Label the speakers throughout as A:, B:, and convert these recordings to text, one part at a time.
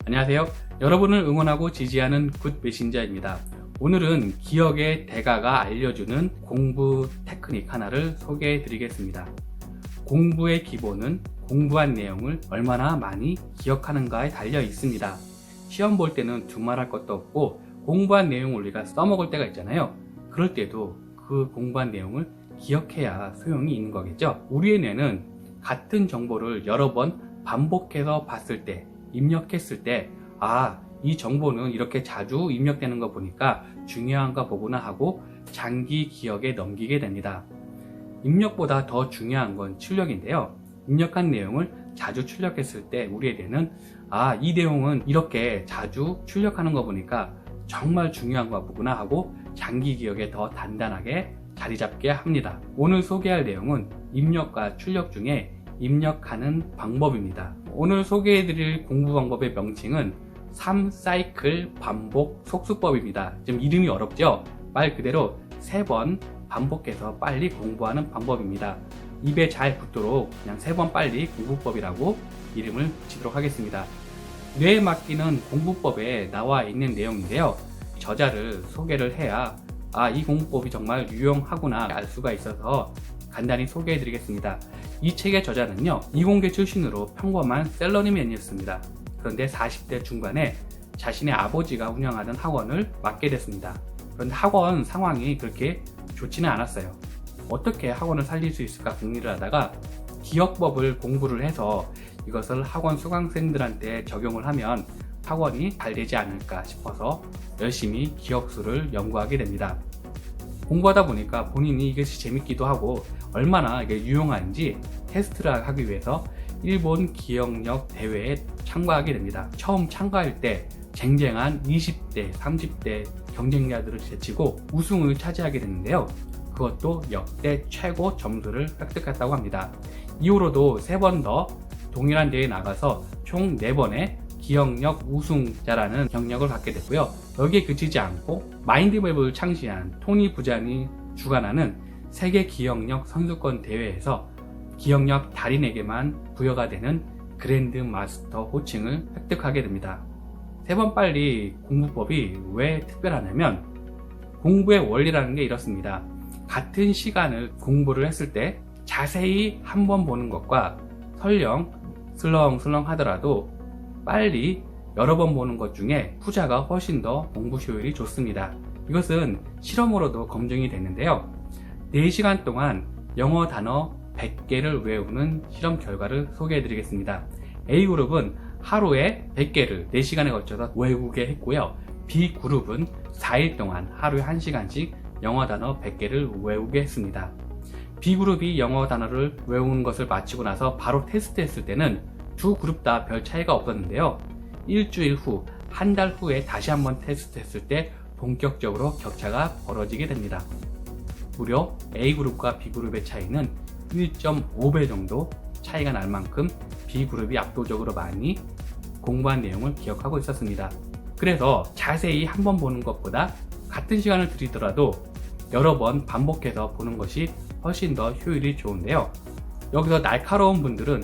A: 안녕하세요. 여러분을 응원하고 지지하는 굿 메신저입니다. 오늘은 기억의 대가가 알려주는 공부 테크닉 하나를 소개해 드리겠습니다. 공부의 기본은 공부한 내용을 얼마나 많이 기억하는가에 달려 있습니다. 시험 볼 때는 두말할 것도 없고 공부한 내용을 우리가 써먹을 때가 있잖아요. 그럴 때도 그 공부한 내용을 기억해야 소용이 있는 거겠죠. 우리의 뇌는 같은 정보를 여러 번 반복해서 봤을 때, 입력했을 때, 이 정보는 이렇게 자주 입력되는 거 보니까 중요한가 보구나 하고 장기 기억에 넘기게 됩니다. 입력보다 더 중요한 건 출력인데요. 입력한 내용을 자주 출력했을 때 우리의 뇌는 이 내용은 이렇게 자주 출력하는 거 보니까 정말 중요한가 보구나 하고 장기 기억에 더 단단하게 자리 잡게 합니다. 오늘 소개할 내용은 입력과 출력 중에 입력하는 방법입니다. 오늘 소개해드릴 공부 방법의 명칭은 3사이클 반복 속수법입니다. 좀 이름이 어렵죠? 말 그대로 3번 반복해서 빨리 공부하는 방법입니다. 입에 잘 붙도록 그냥 3번 빨리 공부법이라고 이름을 붙이도록 하겠습니다. 뇌에 맡기는 공부법에 나와 있는 내용인데요. 저자를 소개를 해야 이 공부법이 정말 유용하구나 알 수가 있어서 간단히 소개해 드리겠습니다. 이 책의 저자는요, 이공계 출신으로 평범한 샐러리맨이었습니다. 그런데 40대 중반에 자신의 아버지가 운영하던 학원을 맡게 됐습니다. 그런데 학원 상황이 그렇게 좋지는 않았어요. 어떻게 학원을 살릴 수 있을까 궁리를 하다가 기억법을 공부를 해서 이것을 학원 수강생들한테 적용을 하면 학원이 잘 되지 않을까 싶어서 열심히 기억수를 연구하게 됩니다. 공부하다 보니까 본인이 이것이 재밌기도 하고 얼마나 이게 유용한지 테스트를 하기 위해서 일본 기억력 대회에 참가하게 됩니다. 처음 참가할 때 쟁쟁한 20대, 30대 경쟁자들을 제치고 우승을 차지하게 됐는데요. 그것도 역대 최고 점수를 획득했다고 합니다. 이후로도 3번 더 동일한 대회에 나가서 총 4번의 기억력 우승자라는 경력을 갖게 됐고요. 여기에 그치지 않고 마인드맵을 창시한 토니 부잔이 주관하는 세계 기억력 선수권 대회에서 기억력 달인에게만 부여가 되는 그랜드 마스터 호칭을 획득하게 됩니다. 3번 빨리 공부법이 왜 특별하냐면 공부의 원리라는 게 이렇습니다. 같은 시간을 공부를 했을 때 자세히 한 번 보는 것과 설령 슬렁슬렁 하더라도 빨리 여러 번 보는 것 중에 후자가 훨씬 더 공부 효율이 좋습니다. 이것은 실험으로도 검증이 됐는데요. 4시간 동안 영어 단어 100개를 외우는 실험 결과를 소개해 드리겠습니다. A그룹은 하루에 100개를 4시간에 걸쳐서 외우게 했고요. B그룹은 4일 동안 하루에 1시간씩 영어 단어 100개를 외우게 했습니다. B그룹이 영어 단어를 외우는 것을 마치고 나서 바로 테스트했을 때는 두 그룹 다 별 차이가 없었는데요. 일주일 후, 한 달 후에 다시 한번 테스트했을 때 본격적으로 격차가 벌어지게 됩니다. 무려 A그룹과 B그룹의 차이는 1.5배 정도 차이가 날 만큼 B그룹이 압도적으로 많이 공부한 내용을 기억하고 있었습니다. 그래서 자세히 한 번 보는 것보다 같은 시간을 들이더라도 여러 번 반복해서 보는 것이 훨씬 더 효율이 좋은데요. 여기서 날카로운 분들은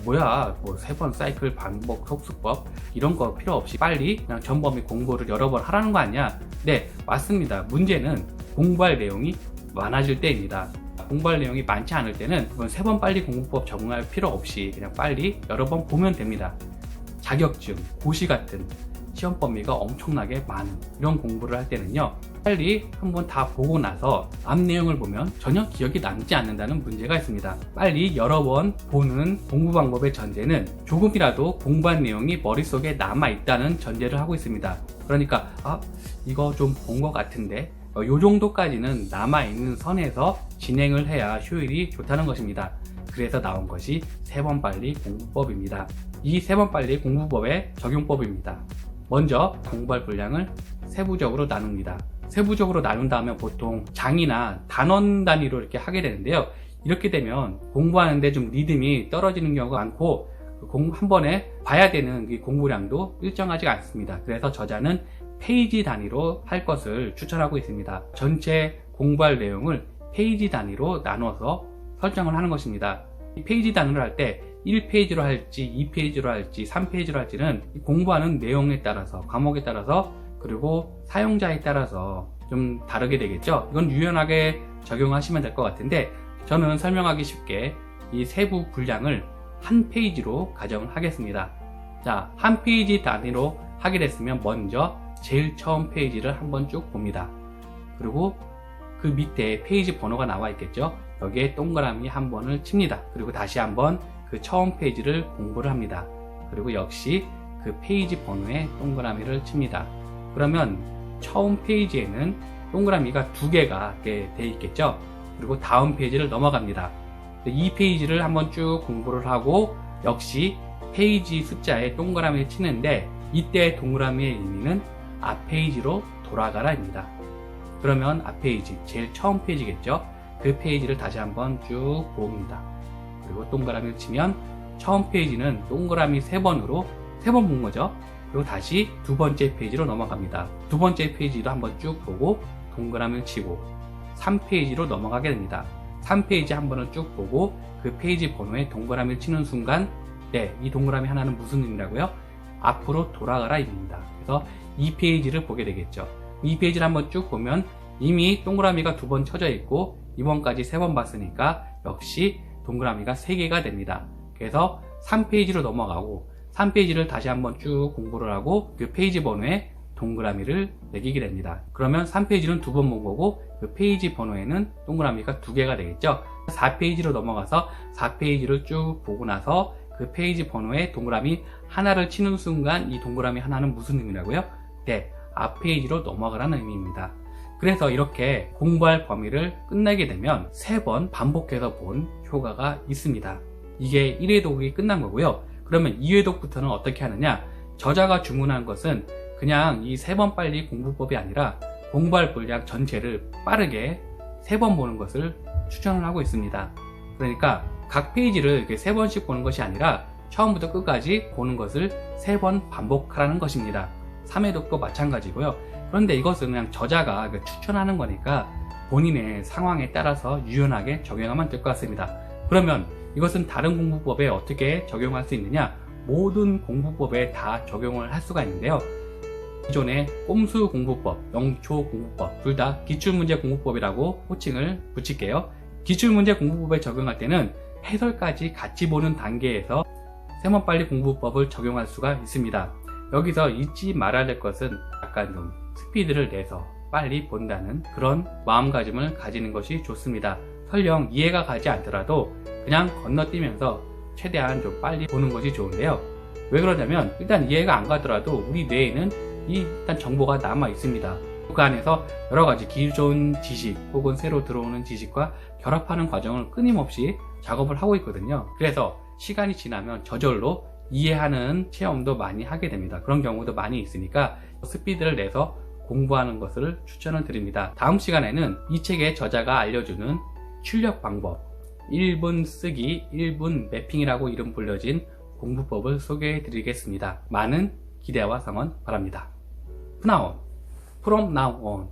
A: 뭐야 3번 사이클 반복 속수법 이런 거 필요 없이 빨리 그냥 전범위 공부를 여러 번 하라는 거 아니야? 네, 맞습니다. 문제는 공부할 내용이 많아질 때입니다. 공부할 내용이 많지 않을 때는 3번 빨리 공부법 적용할 필요 없이 그냥 빨리 여러 번 보면 됩니다. 자격증, 고시 같은 시험 범위가 엄청나게 많은 이런 공부를 할 때는요, 빨리 한번 다 보고 나서 앞 내용을 보면 전혀 기억이 남지 않는다는 문제가 있습니다. 빨리 여러 번 보는 공부 방법의 전제는 조금이라도 공부한 내용이 머릿속에 남아있다는 전제를 하고 있습니다. 그러니까 이거 좀 본 것 같은데 요 정도까지는 남아있는 선에서 진행을 해야 효율이 좋다는 것입니다. 그래서 나온 것이 3번 빨리 공부법입니다. 이 3번 빨리 공부법의 적용법입니다. 먼저 공부할 분량을 세부적으로 나눕니다. 세부적으로 나눈 다음에 보통 장이나 단원 단위로 이렇게 하게 되는데요. 이렇게 되면 공부하는데 좀 리듬이 떨어지는 경우가 많고 한 번에 봐야 되는 이 공부량도 일정하지 않습니다. 그래서 저자는 페이지 단위로 할 것을 추천하고 있습니다. 전체 공부할 내용을 페이지 단위로 나눠서 설정을 하는 것입니다. 페이지 단위로 할 때 1페이지로 할지 2페이지로 할지 3페이지로 할지는 공부하는 내용에 따라서, 과목에 따라서, 그리고 사용자에 따라서 좀 다르게 되겠죠. 이건 유연하게 적용하시면 될 것 같은데, 저는 설명하기 쉽게 이 세부 분량을 한 페이지로 가정을 하겠습니다. 자, 한 페이지 단위로 하게 됐으면 먼저 제일 처음 페이지를 한번 쭉 봅니다. 그리고 그 밑에 페이지 번호가 나와 있겠죠. 여기에 동그라미 한 번을 칩니다. 그리고 다시 한번 그 처음 페이지를 공부를 합니다. 그리고 역시 그 페이지 번호에 동그라미를 칩니다. 그러면 처음 페이지에는 동그라미가 두 개가 돼 있겠죠. 그리고 다음 페이지를 넘어갑니다. 이 페이지를 한번 쭉 공부를 하고 역시 페이지 숫자에 동그라미를 치는데, 이때 동그라미의 의미는 앞 페이지로 돌아가라 입니다. 그러면 앞 페이지, 제일 처음 페이지겠죠. 그 페이지를 다시 한번 쭉 봅니다. 그리고 동그라미를 치면 처음 페이지는 동그라미 3번으로 3번 본 거죠. 그리고 다시 두 번째 페이지로 넘어갑니다. 두 번째 페이지도 한번 쭉 보고 동그라미를 치고 3페이지로 넘어가게 됩니다. 3페이지 한 번을 쭉 보고 그 페이지 번호에 동그라미를 치는 순간, 네, 이 동그라미 하나는 무슨 의미라고요? 앞으로 돌아가라 입니다. 그래서 2페이지를 보게 되겠죠. 2페이지를 한번 쭉 보면 이미 동그라미가 2번 쳐져 있고 2번까지 3번 봤으니까 역시 동그라미가 3개가 됩니다. 그래서 3페이지로 넘어가고 3페이지를 다시 한번 쭉 공부를 하고 그 페이지 번호에 동그라미를 매기게 됩니다. 그러면 3페이지는 2번 본 거고 그 페이지 번호에는 동그라미가 2개가 되겠죠. 4페이지로 넘어가서 4페이지를 쭉 보고 나서 그 페이지 번호에 동그라미 하나를 치는 순간 이 동그라미 하나는 무슨 의미라고요? 네, 앞 페이지로 넘어가라는 의미입니다. 그래서 이렇게 공부할 범위를 끝내게 되면 3번 반복해서 본 효과가 있습니다. 이게 1회독이 끝난 거고요. 그러면 2회독부터는 어떻게 하느냐? 저자가 주문한 것은 그냥 이 3번 빨리 공부법이 아니라 공부할 분량 전체를 빠르게 3번 보는 것을 추천을 하고 있습니다. 그러니까 각 페이지를 이렇게 3번씩 보는 것이 아니라 처음부터 끝까지 보는 것을 3번 반복하라는 것입니다. 3회독도 마찬가지고요. 그런데 이것은 그냥 저자가 추천하는 거니까 본인의 상황에 따라서 유연하게 적용하면 될 것 같습니다. 그러면 이것은 다른 공부법에 어떻게 적용할 수 있느냐? 모든 공부법에 다 적용을 할 수가 있는데요. 기존의 꼼수 공부법, 영초 공부법 둘 다 기출문제 공부법이라고 호칭을 붙일게요. 기출문제 공부법에 적용할 때는 해설까지 같이 보는 단계에서 3번 빨리 공부법을 적용할 수가 있습니다. 여기서 잊지 말아야 될 것은 약간 좀 스피드를 내서 빨리 본다는 그런 마음가짐을 가지는 것이 좋습니다. 설령 이해가 가지 않더라도 그냥 건너뛰면서 최대한 좀 빨리 보는 것이 좋은데요. 왜 그러냐면 일단 이해가 안 가더라도 우리 뇌에는 일단 정보가 남아 있습니다. 그 안에서 여러 가지 기존 지식 혹은 새로 들어오는 지식과 결합하는 과정을 끊임없이 작업을 하고 있거든요. 그래서 시간이 지나면 저절로 이해하는 체험도 많이 하게 됩니다. 그런 경우도 많이 있으니까 스피드를 내서 공부하는 것을 추천을 드립니다. 다음 시간에는 이 책의 저자가 알려주는 출력 방법, 1분 쓰기, 1분 매핑이라고 이름 불려진 공부법을 소개해 드리겠습니다. 많은 기대와 성원 바랍니다. 푸나온, From Now On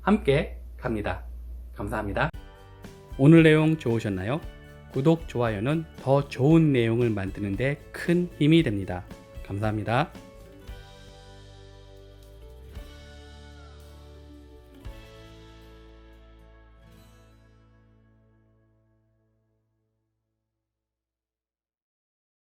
A: 함께 갑니다. 감사합니다. 오늘 내용 좋으셨나요? 구독, 좋아요는 더 좋은 내용을 만드는 데 큰 힘이 됩니다. 감사합니다.